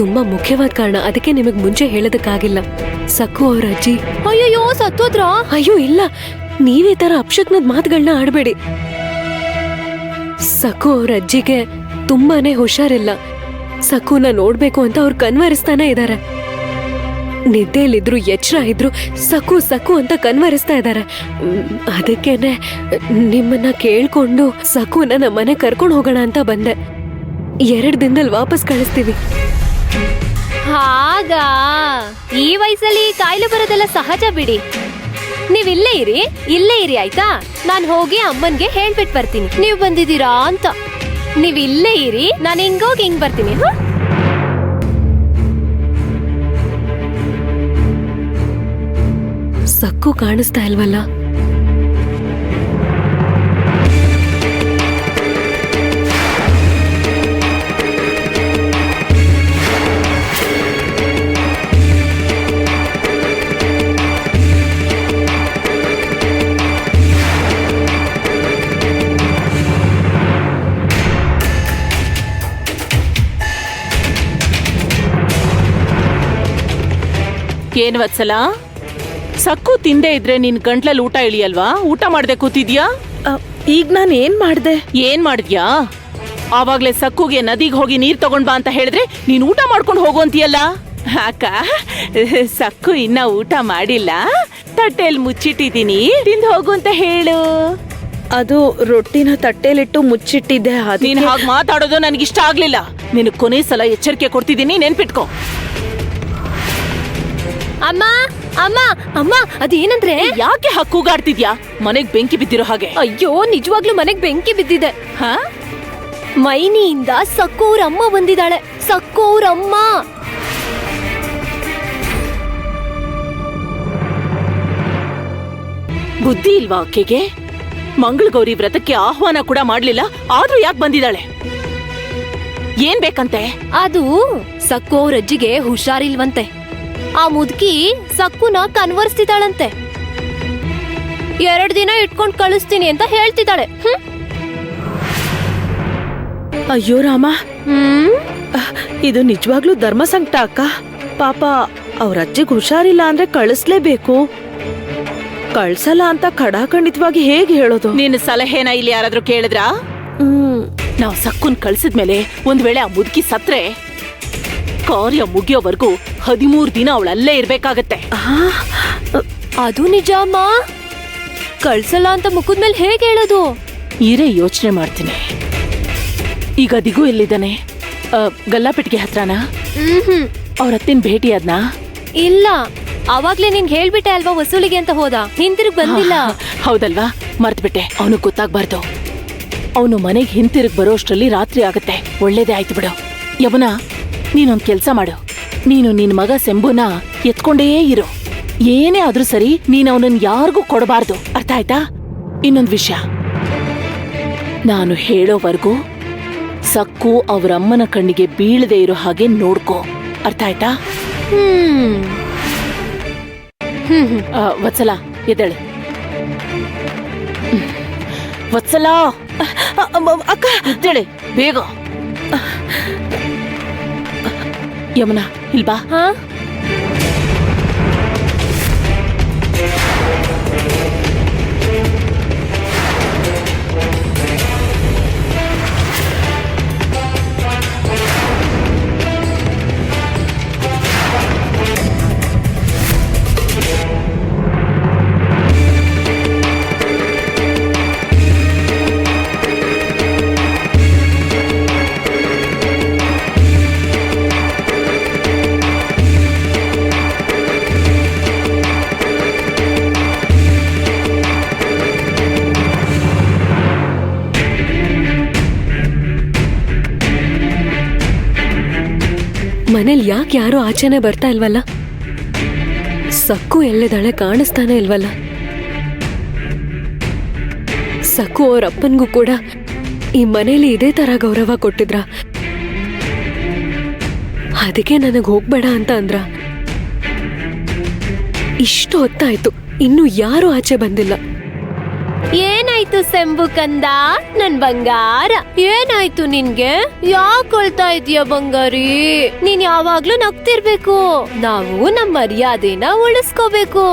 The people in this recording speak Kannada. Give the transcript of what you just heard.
ತುಂಬಾ ಮುಖ್ಯವಾದ ಕಾರಣ, ಅದಕ್ಕೆ ನಿಮಗ್ ಮುಂಚೆ ಹೇಳೋದಕ್ಕಾಗಿಲ್ಲ. ಸಕ್ಕು ಅವ್ರ ಅಜ್ಜಿ ಅಯ್ಯೋ ಸತ್ತೋದ್ರ? ಅಯ್ಯೋ ಇಲ್ಲ, ನೀವೇ ತರ ಅಪಶಕ್ನದ ಮಾತುಗಳನ್ನ ಆಡ್ಬೇಡಿ. ಸಕ್ಕು ಅವ್ರ ಅಜ್ಜಿಗೆ ತುಂಬಾನೇ ಹುಷಾರಿಲ್ಲ. ಸಕ್ಕುನ ನೋಡ್ಬೇಕು ಅಂತ ಅವ್ರು ಕನ್ವರಿಸ್ತಾನೆ ಇದ್ದಾರೆ. ನಿದ್ದೆಯಲ್ಲಿದ್ರು ಎಚ್ಚರ ಇದ್ರು ಸಕ್ಕು ಸಕ್ಕು ಅಂತ ಕನ್ವರಿಸ್ತಾ ಇದ್ದಾರೆ. ಅದಕ್ಕೇನೆ ನಿಮ್ಮನ್ನ ಕೇಳ್ಕೊಂಡು ಸಕ್ಕುನ ನಮ್ಮ ಮನೆ ಕರ್ಕೊಂಡು ಹೋಗೋಣ ಅಂತ ಬಂದೆ. 2 ದಿನದಲ್ಲಿ ವಾಪಸ್ ಕಳಿಸ್ತೀವಿ. ಹಾಗಾ? ಈ ವಯಸ್ಸಲ್ಲಿ ಕಾಯಿಲೆ ಬರೋದೆಲ್ಲ ಸಹಜ ಬಿಡಿ. ನೀವ್ ಇಲ್ಲೇ ಇರಿ ಆಯ್ತಾ? ನಾನ್ ಹೋಗಿ ಅಮ್ಮನ್ಗೆ ಹೇಳ್ಬಿಟ್ ಬರ್ತೀನಿ ನೀವ್ ಬಂದಿದ್ದೀರಾ ಅಂತ. ನೀವ್ ಇಲ್ಲೇ ಇರಿ, ನಾನು ಹಿಂಗೋಗಿ ಹಿಂಗ್ ಬರ್ತೀನಿ. ಸಕ್ಕು ಕಾಣಿಸ್ತಾ ಇಲ್ವಲ್ಲ? ಏನ್ ವತ್ಸಲ, ಸಕ್ಕು ತಿಂದೇ ಇದ್ರೆ ನಿನ್ ಗಂಟ್ಲಲ್ಲಿ ಊಟ ಇಳಿಯಲ್ವಾ? ಊಟ ಮಾಡ್ದೆ ಕೂತಿದ್ಯಾ? ಈಗ ನಾನು ಏನ್ ಮಾಡಿದ್ಯಾ? ಆವಾಗ್ಲೇ ಸಕ್ಕುಗೆ ನದಿಗೆ ಹೋಗಿ ನೀರ್ ತಗೊಂಡ್ ಬಾ ಅಂತ ಹೇಳಿದ್ರೆ ನೀನ್ ಊಟ ಮಾಡ್ಕೊಂಡು ಹೋಗು ಅಂತೀಯಲ್ಲ. ಅಕ್ಕ, ಸಕ್ಕು ಇನ್ನ ಊಟ ಮಾಡಿಲ್ಲ, ತಟ್ಟೆಲ್ ಮುಚ್ಚಿಟ್ಟಿದೀನಿ, ತಿಂದು ಹೋಗು ಅಂತ ಹೇಳು. ಅದು ರೊಟ್ಟಿನ ತಟ್ಟೆಲಿಟ್ಟು ಮುಚ್ಚಿಟ್ಟಿದ್ದೆ. ನೀನ್ ಹಾಗೆ ಮಾತಾಡೋದು ನನಗಿಷ್ಟ ಆಗ್ಲಿಲ್ಲ. ನಿನ್ ಕೊನೆ ಸಲ ಎಚ್ಚರಿಕೆ ಕೊಡ್ತಿದ್ದೀನಿ, ನೆನ್ಪಿಟ್ಕೋ. ಅಮ್ಮ ಅಮ್ಮ ಅಮ್ಮ, ಅದೇನಂದ್ರೆ? ಯಾಕೆ ಹಕ್ಕುಗಾಡ್ತಿದ್ಯಾ? ಮನೆಗ್ ಬೆಂಕಿ ಬಿದ್ದಿರೋ ಹಾಗೆ. ಅಯ್ಯೋ, ನಿಜವಾಗ್ಲೂ ಮನೆಗ್ ಬೆಂಕಿ ಬಿದ್ದಿದೆ. ಹಾ? ಮೈನಿಯಿಂದ ಸಕ್ಕು ಅವ್ರ ಅಮ್ಮ ಬಂದಿದ್ದಾಳೆ. ಸಕ್ಕು ಅವ್ರ ಅಮ್ಮ. ಬುದ್ಧಿ ಇಲ್ವಾ ಆಕೆಗೆ? ಮಂಗಳಗೌರಿ ವ್ರತಕ್ಕೆ ಆಹ್ವಾನ ಕೂಡ ಮಾಡ್ಲಿಲ್ಲ, ಆದ್ರೂ ಯಾಕೆ ಬಂದಿದ್ದಾಳೆ? ಏನ್ ಬೇಕಂತೆ? ಅದು ಸಕ್ಕು ಅವ್ರ ಅಜ್ಜಿಗೆ ಹುಷಾರಿಲ್ವಂತೆ. ಆ ಮುದುಕಿ ಸಕ್ಕುನ ಕನ್ವರ್ಸ್ತಿದ್ದಾಳಂತೆ. 2 ದಿನ ಇಟ್ಕೊಂಡ್ ಕಳಿಸ್ತೀನಿ ಅಂತ ಹೇಳ್ತಿದ್ದಾಳೆ. ಅಯ್ಯೋ ರಾಮ, ಇದು ನಿಜವಾಗ್ಲೂ ಧರ್ಮ ಸಂಕಟ ಅಕ್ಕ. ಪಾಪ ಅವ್ರ ಅಜ್ಜಿಗೆ ಹುಷಾರಿಲ್ಲ ಅಂದ್ರೆ ಕಳಿಸ್ಲೇಬೇಕು. ಕಳ್ಸಲ್ಲ ಅಂತ ಖಡಾಖಂಡಿತವಾಗಿ ಹೇಗೆ ಹೇಳೋದು? ನಿನ್ನ ಸಲಹೆನ ಇಲ್ಲಿ ಯಾರಾದ್ರೂ ಕೇಳಿದ್ರಾ? ನಾವ್ ಸಕ್ಕುನ್ ಕಳ್ಸಿದ್ಮೇಲೆ ಒಂದ್ ವೇಳೆ ಆ ಮುದುಕಿ ಸತ್ರೆ ಕಾರ್ಯ ಮುಗಿಯೋವರೆಗೂ 13 ದಿನ ಅವಳಲ್ಲೇ ಇರ್ಬೇಕಾಗತ್ತೆ. ಅದು ನಿಜ ಅಮ್ಮ. ಕಳ್ಸಲ್ಲ ಅಂತ ಮುಖದ್ಮೇಲೆ ಹೇಗೆ ಹೇಳೋದು? ಈರೇ ಯೋಚನೆ ಮಾಡ್ತೀನಿ. ಈಗ ದಿಗು ಎಲ್ಲಿದ್ದಾನೆ? ಗಲ್ಲಾಪೆಟ್ಟಿಗೆ ಹತ್ರನಾ? ಅವ್ರ ಅತ್ತಿನ ಭೇಟಿ ಆದ್ನಾ? ಇಲ್ಲ, ಅವಾಗ್ಲೇ ನಿನ್ಗೆ ಹೇಳ್ಬಿಟ್ಟೆ ಅಲ್ವಾ ವಸೂಲಿಗೆ ಅಂತ ಹೋದ. ಹಿಂತಿರುಗ್ ಬಂದಿಲ್ಲ. ಹೌದಲ್ವಾ, ಮರ್ತ್ಬಿಟ್ಟೆ. ಅವನು ಗೊತ್ತಾಗ್ಬಾರ್ದು. ಅವನು ಮನೆಗೆ ಹಿಂತಿರುಗ್ ಬರೋಷ್ಟ್ರಲ್ಲಿ ರಾತ್ರಿ ಆಗತ್ತೆ. ಒಳ್ಳೇದೇ ಆಯ್ತು ಬಿಡು. ಯವನ, ನೀನೊಂದ್ ಕೆಲ್ಸ ಮಾಡು. ನೀನು ನಿನ್ ಮಗ ಸೆಂಬುನ ಎತ್ಕೊಂಡೇ ಇರು. ಏನೇ ಆದ್ರೂ ಸರಿ, ನೀನ್ ಅವನನ್ನ ಯಾರಿಗೂ ಕೊಡಬಾರ್ದು. ಅರ್ಥ ಆಯ್ತಾ? ಇನ್ನೊಂದ್ ವಿಷಯ, ನಾನು ಹೇಳೋವರೆಗೂ ಸಕ್ಕು ಅವರಮ್ಮನ ಕಣ್ಣಿಗೆ ಬೀಳದೆ ಇರೋ ಹಾಗೆ ನೋಡ್ಕೋ. ಅರ್ಥ ಆಯ್ತಾ? ವತ್ಸಲ, ಎದ್ದೇಳು. ವತ್ಸಲ, ಅಕ್ಕ ಎದ್ದೇಳೆ ಬೇಗ. ಯಮುನಾ, ಇಲ್ಬಾ. ಮನೇಲಿ ಯಾಕೆ ಯಾರು ಆಚೆನೆ ಬರ್ತಾ ಇಲ್ವಲ್ಲ? ಸಕ್ಕು ಎಲ್ಲಿದ್ದಾಳೆ? ಕಾಣಿಸ್ತಾನೆ ಇಲ್ವಲ್ಲ. ಸಕ್ಕು ಅವ್ರ ಅಪ್ಪನ್ಗೂ ಕೂಡ ಈ ಮನೇಲಿ ಇದೇ ತರ ಗೌರವ ಕೊಟ್ಟಿದ್ರ? ಅದಕ್ಕೆ ನನಗ್ ಹೋಗ್ಬೇಡ ಅಂತ ಅಂದ್ರ. ಇಷ್ಟು ಹೊತ್ತಾಯ್ತು, ಇನ್ನು ಯಾರು ಆಚೆ ಬಂದಿಲ್ಲ. ಏನಾಯ್ತು ಸೆಂಬು ಕಂದ ನನ್ ಬಂಗಾರ, ಏನಾಯ್ತು ನಿನ್ಗೆ? ಯಾಕೆ ಅಳ್ತಾ ಇದೀಯ ಬಂಗಾರಿ? ನೀನ್ ಯಾವಾಗ್ಲೂ ನಗ್ತಿರ್ಬೇಕು, ನಾವು ನಮ್ ಮರ್ಯಾದೆನ ಉಳಿಸ್ಕೋಬೇಕು.